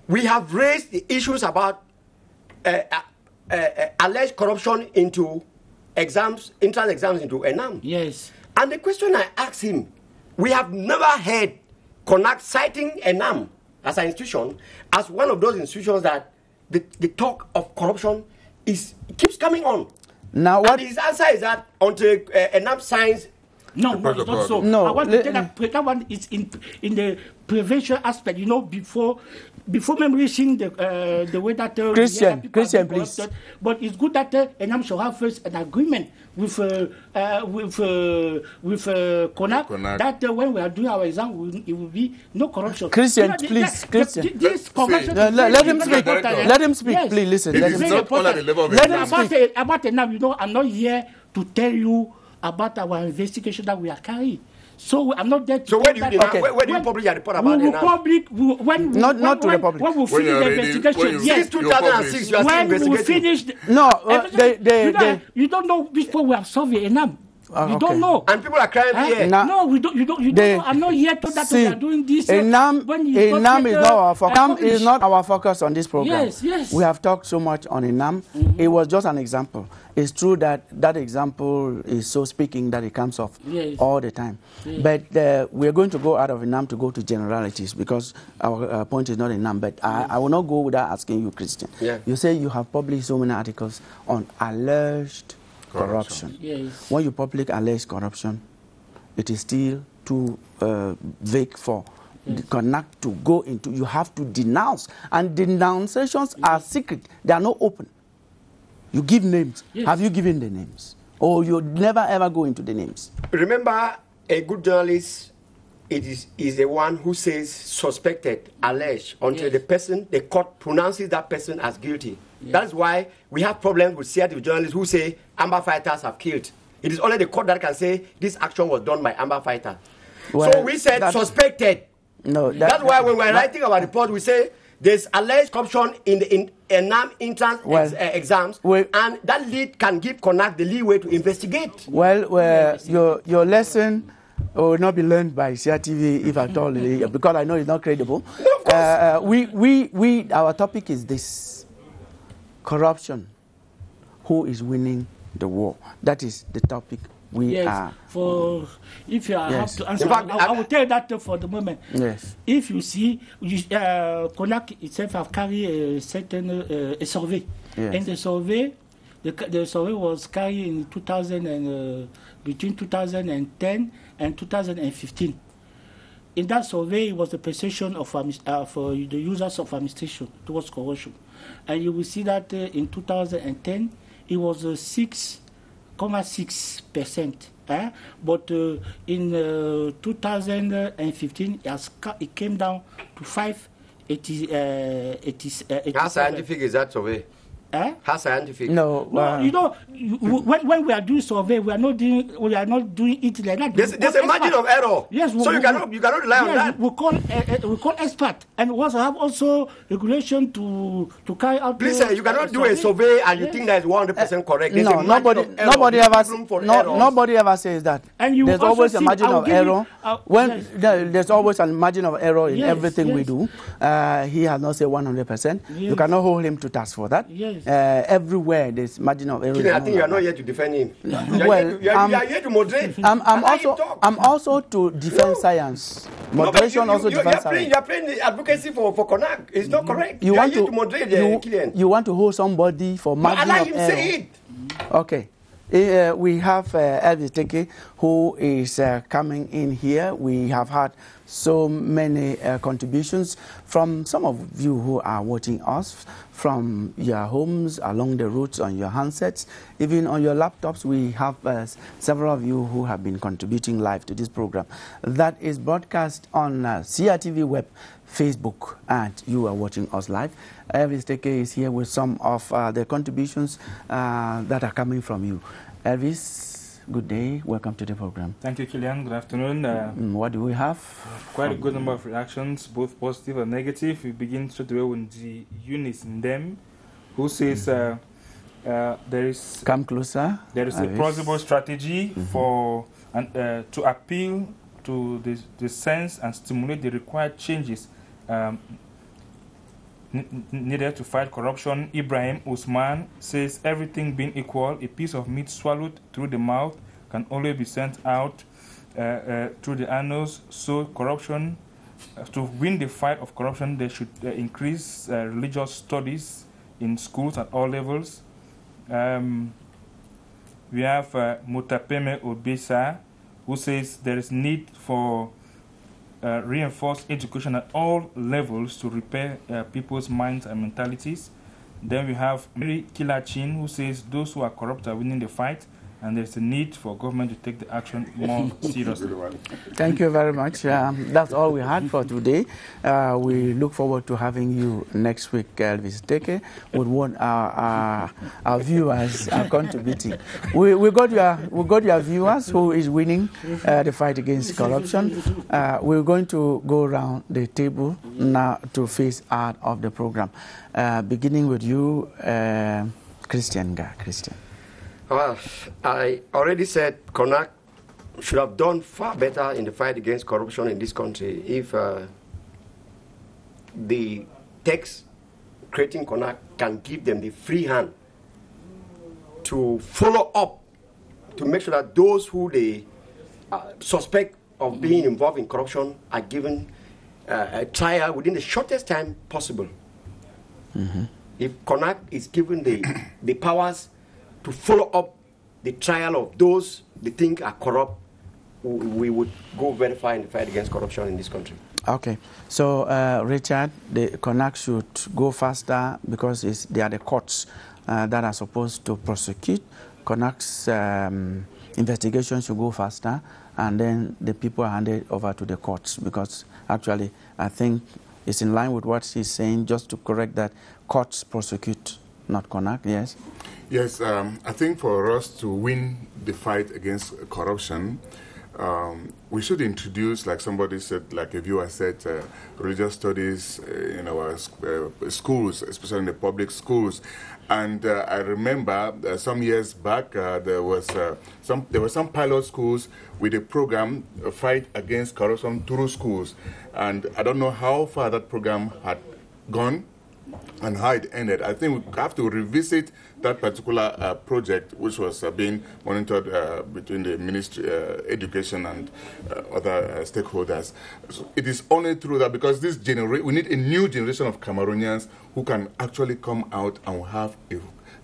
we have raised the issues about alleged corruption into exams, entrance exams into ENAM. Yes. And the question I asked him, we have never heard CONAC citing ENAM as an institution as one of those institutions that the talk of corruption keeps coming on. Now what? And his answer is that until ENAM signs. No, it's not so. No, I want to tell that one is in the prevention aspect. You know, before me reaching the way that Christian, please. But it's good that ENAM should have first an agreement with CONAC that when we are doing our exam, it will be no corruption. Christian, please. Christian. This corruption. Let him speak. Let him speak. Yes. Please listen. It Let is him not speak. only the level of Let him exam. speak. About ENAM, you know, I'm not here to tell you about our investigation that we are carrying. So I'm not there to. So where do you Okay. where do you publish your report about we will ENAM? public Not to the public. When we finish the investigation, yes. Since 2006, you are still When we investigating. finish, No, you don't know which one we have solved ENAM. You okay. don't know. And people are crying here. Now- No, we don't. You don't know. I'm not here to that we are doing this. ENAM is not our focus. ENAM is not our focus on this program. Yes. We have talked so much on ENAM. It was just an example. It's true that that example is so speaking that it comes off all the time. But we're going to go out of ENAM to go to generalities because our point is not ENAM. But I will not go without asking you, Christian. Yeah. You say you have published so many articles on alleged corruption. Yes. When you publish alleged corruption, it is still too vague for the CONAC to go into. You have to denounce. And denunciations are secret. They are not open. You give names. Yes. Have you given the names? Or you never ever go into the names? Remember, a good journalist is the one who says suspected, alleged, until the court pronounces that person as guilty. That's why we have problems with CRTV journalists who say Amber fighters have killed. It is only the court that can say this action was done by Amber fighter. Well, so we said suspected. No, that's why when we're writing our report, we say there's alleged corruption in ENAM entrance exams, and that lead can give CONAC the leeway to investigate. Well, your lesson will not be learned by CRTV if at all, because I know it's not credible. No, of course. Our topic is this: corruption. Who is winning the war? That is the topic we are. For if you have to answer, In fact, I will tell you that for the moment. Yes. If you see, CONAC itself have carried a certain a survey, and the survey was carried in between 2010 and 2015. In that survey, it was the perception for the users of administration towards corruption, and you will see that in 2010 it was 6.6%. But in 2015, it came down to 5.87. How scientific is that survey? How scientific? No, you know, when we are doing survey, we are not doing it like that. There's a margin of error. Yes, so you cannot rely on that. We call expert, and we also have regulation to carry out. Please, you cannot do a survey and you think that is 100% correct. There's no, nobody ever says that. And you there's always a margin of error. There's always a margin of error in everything we do. He has not said 100%. You cannot hold him to task for that. Yes. Everywhere there's margin of error. I think you are not here to defend him. You are here to moderate. I'm also to defend science. Moderation also defends science. You are playing the advocacy for CONAC. It's not correct. You are here to moderate, Killian. You want to hold somebody for margin of error. Allow him say it. Okay. We have Elvis Teke, who is coming in here. We have had so many contributions from some of you who are watching us from your homes, along the routes, on your handsets, even on your laptops. We have several of you who have been contributing live to this program. That is broadcast on CRTV Web, Facebook, and you are watching us live. Elvis Teke is here with some of the contributions that are coming from you. Elvis, good day. Welcome to the program. Thank you, Kilian. Good afternoon. What do we have? Quite a good number of reactions, both positive and negative. We begin straight away with the Eunice Ndem, who says there is... Come closer. There is a plausible strategy for to appeal to the sense and stimulate the required changes needed to fight corruption. Ibrahim Usman says, everything being equal, a piece of meat swallowed through the mouth can only be sent out through the annals. So corruption, to win the fight of corruption, they should increase religious studies in schools at all levels. We have Mutapeme Obesa, who says there is need for reinforced education at all levels to repair people's minds and mentalities. Then we have Mary Kilachin, who says those who are corrupt are winning the fight, and there's a need for government to take the action more seriously. Thank you very much. That's all we had for today. We look forward to having you next week, Elvis Teke, with what our viewers are contributing. We got your viewers who is winning the fight against corruption. We're going to go around the table now to face out of the program, beginning with you, Christian. Well, I already said CONAC should have done far better in the fight against corruption in this country if the text creating CONAC can give them the free hand to follow up, to make sure that those who they suspect of being involved in corruption are given a trial within the shortest time possible. If CONAC is given the powers to follow up the trial of those they think are corrupt, we would go very far in the fight against corruption in this country. Okay. So, Richard, the CONAC should go faster because they are the courts that are supposed to prosecute. CONAC's investigation should go faster, and then the people are handed over to the courts, because actually I think it's in line with what he's saying, just to correct that courts prosecute, not CONAC, yes? Yes, I think for us to win the fight against corruption, we should introduce, like somebody said, like a viewer said, religious studies in our schools, especially in the public schools. And I remember some years back there were some pilot schools with a program, a fight against corruption through schools. And I don't know how far that program had gone and how it ended. I think we have to revisit that particular project, which was being monitored between the Ministry of Education and other stakeholders. So it is only through that, because we need a new generation of Cameroonians who can actually come out and have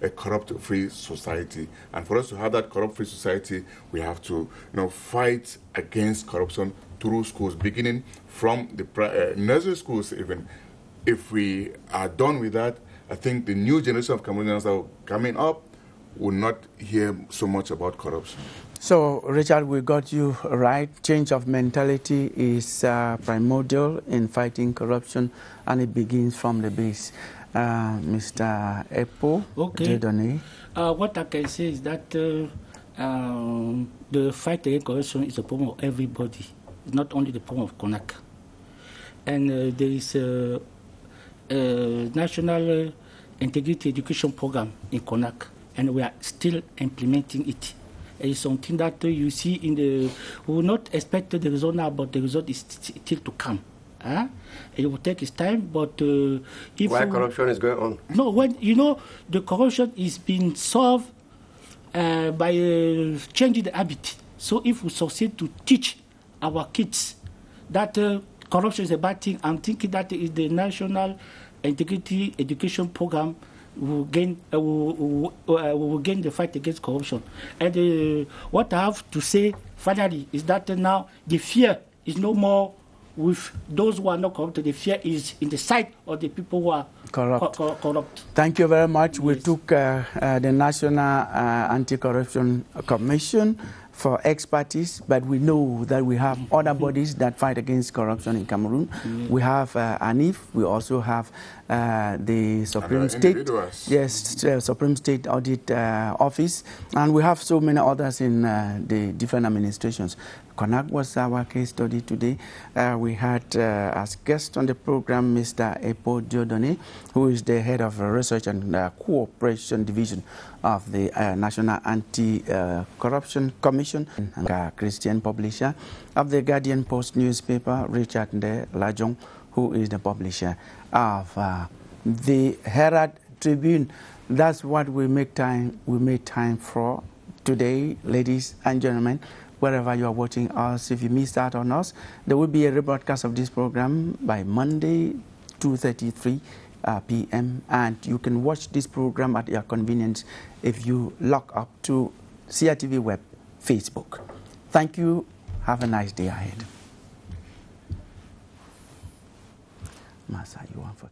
a corrupt-free society. And for us to have that corrupt-free society, we have to fight against corruption through schools, beginning from the nursery schools even. If we are done with that, I think the new generation of Cameroonians that are coming up will not hear so much about corruption. So, Richard, we got you right. Change of mentality is primordial in fighting corruption, and it begins from the base. Mr. Epo, okay. Dieudonné. What I can say is that the fight against corruption is a problem of everybody. It's not only the problem of CONAC. And there is a national integrity education program in CONAC, and we are still implementing it. It's something that you see in the... We will not expect the result now, but the result is still to come. It will take its time, but if... Why corruption is going on? No, when the corruption is being solved by changing the habit. So if we succeed to teach our kids that corruption is a bad thing, I'm thinking that is the National Integrity Education Program will gain the fight against corruption. And what I have to say finally is that now the fear is no more with those who are not corrupt. The fear is in the side of the people who are corrupt. Thank you very much. Yes. We took the National Anti-Corruption Commission for expertise, but we know that we have other bodies that fight against corruption in Cameroon. We have ANIF, we also have the Supreme State, Supreme State Audit Office, and we have so many others in the different administrations. CONAC was our case study today. We had as guest on the program Mr. Epo Diodone, who is the head of Research and Cooperation Division of the National Anti-Corruption Commission, and Christian publisher of the Guardian Post newspaper, Richard Nde Lajong, who is the publisher of the Herald Tribune. That's what we made time for today, ladies and gentlemen. Wherever you are watching us, if you missed out on us, there will be a rebroadcast of this program by Monday, 2:33 p.m. And you can watch this program at your convenience if you log up to CRTV Web Facebook. Thank you. Have a nice day ahead. Masa, you want for